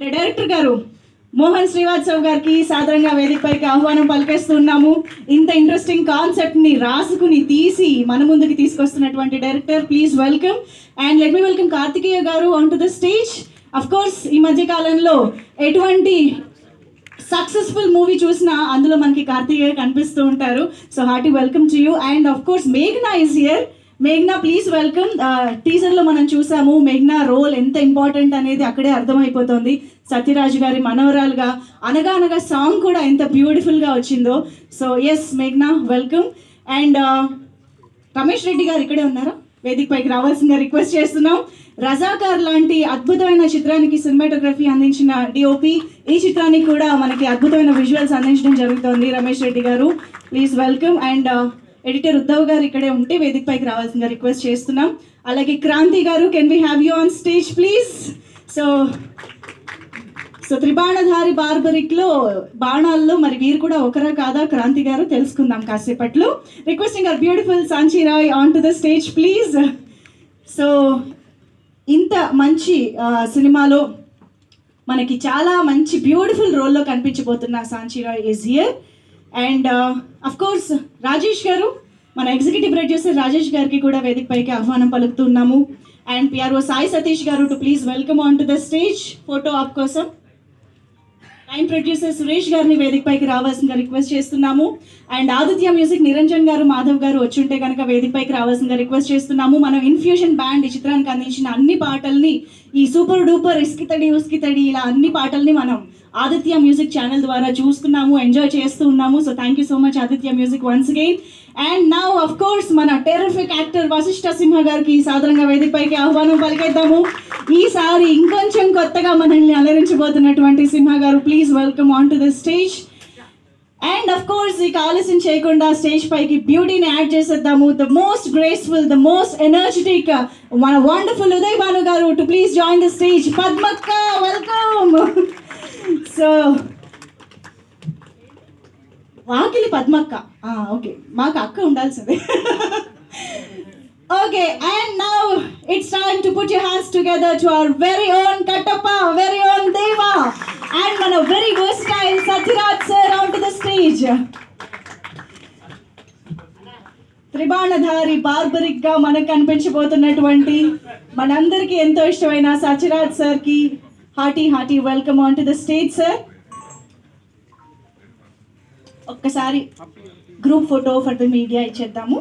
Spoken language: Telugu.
డైరెక్టర్ గారు మోహన్ శ్రీవాత్సవ్ గారికి సాధారణంగా వేదికపైకి ఆహ్వానం పలికేస్తున్నాము. ఇంత ఇంట్రెస్టింగ్ కాన్సెప్ట్ ని రాసుకుని తీసి మన ముందుకు తీసుకొస్తున్నటువంటి director, please welcome. And let me welcome Karthikeya garu on to the stage. Of course ఈ మధ్య కాలంలో ఎటువంటి సక్సెస్ఫుల్ మూవీ చూసినా అందులో మనకి కార్తికేయ కనిపిస్తూ ఉంటారు. So hearty welcome to you. And of course మేఘ్నా is here. మేఘ్నా, please welcome. టీజర్లో మనం చూసాము మేఘ్నా రోల్ ఎంత ఇంపార్టెంట్ అనేది అక్కడే అర్థమైపోతుంది. సత్యరాజ్ గారి మనవరాలుగా అనగా అనగా సాంగ్ కూడా ఎంత బ్యూటిఫుల్గా వచ్చిందో. సో ఎస్ మేఘ్నా, వెల్కమ్. అండ్ రమేష్ రెడ్డి గారు ఇక్కడే ఉన్నారా? వేదిక పైకి రావాల్సిందిగా రిక్వెస్ట్ చేస్తున్నాం. రజాకార్ లాంటి అద్భుతమైన చిత్రానికి సినిమాటోగ్రఫీ అందించిన డిఓపి, ఈ చిత్రానికి కూడా మనకి అద్భుతమైన విజువల్స్ అందించడం జరుగుతోంది. రమేష్ రెడ్డి గారు, please welcome. And editor Uddhav గారు ఇక్కడే ఉంటే వేదిక పైకి రావాల్సిందిగా రిక్వెస్ట్ చేస్తున్నాం. అలాగే Kranthi garu, can we have you on stage please? So Tribanadhari బార్బరిక్లో బాణాల్లో మరి వీరు కూడా ఒకరా కాదా క్రాంతి గారు తెలుసుకుందాం కాసేపట్లో. Requesting our beautiful Sanchi Rai on to the stage please. So ఇంత మంచి సినిమాలో మనకి చాలా మంచి బ్యూటిఫుల్ రోల్లో కనిపించబోతున్న Sanchi Rai is here. And of course Rajesh garu, మన ఎగ్జిక్యూటివ్ ప్రొడ్యూసర్ రాజేష్ గారికి కూడా వేదిక పైకి ఆహ్వానం పలుకుతున్నాము. And PRO Sai Satish garu to please welcome on to the stage photo op కోసం. టైమ్ ప్రొడ్యూసర్ సురేష్ గారిని వేదిక పైకి రావాల్సిందిగా రిక్వెస్ట్ చేస్తున్నాము. అండ్ ఆదిత్య మ్యూజిక్ నిరంజన్ గారు, మాధవ్ గారు వచ్చి ఉంటే కనుక వేదిక పైకి రావాల్సిందిగా రిక్వెస్ట్ చేస్తున్నాము. మనం ఇన్ఫ్యూషన్ బ్యాండ్ ఈ చిత్రానికి అందించిన అన్ని పాటల్ని, ఈ సూపర్ డూపర్ ఇస్కితడి ఉస్కితడి ఇలా అన్ని పాటల్ని మనం ఆదిత్య మ్యూజిక్ ఛానల్ ద్వారా చూస్తున్నాము, ఎంజాయ్ చేస్తూ ఉన్నాము. So thank you so much Aditya music once again. And now of course మన టెర్రిఫిక్ యాక్టర్ వశిష్ఠ సింహ గారికి సాధారణంగా వేదికపైకి ఆహ్వానం పలికేద్దాము. ఈసారి ఇంకొంచెం కొత్తగా మనల్ని అలరించబోతున్నటువంటి Simha garu, please welcome on to the stage. And of course ఇక ఆలస్యం చేయకుండా స్టేజ్ పైకి బ్యూటీని యాడ్ చేసేద్దాము. The most graceful, the most energetic మన wonderful Uday Bhanu garu to please join the stage. పద్మక్క, వెల్కమ్. సో వాకిలి పద్మక్క, ఓకే, మాకు అక్క ఉండాల్సిందే. Okay, and now it's time to put your hands together to our very own Kattappa, very own Deva, and మన very versatile Sathyaraj sir on to the stage. Tribanadhari Barbarik గా మనకు కనిపించబోతున్నటువంటి మనందరికీ ఎంతో ఇష్టమైన సత్యరాజ్ సార్ కి hearty welcome on to the stage sir. ఒక్కసారి group photo for the media ఇచ్చేద్దాము.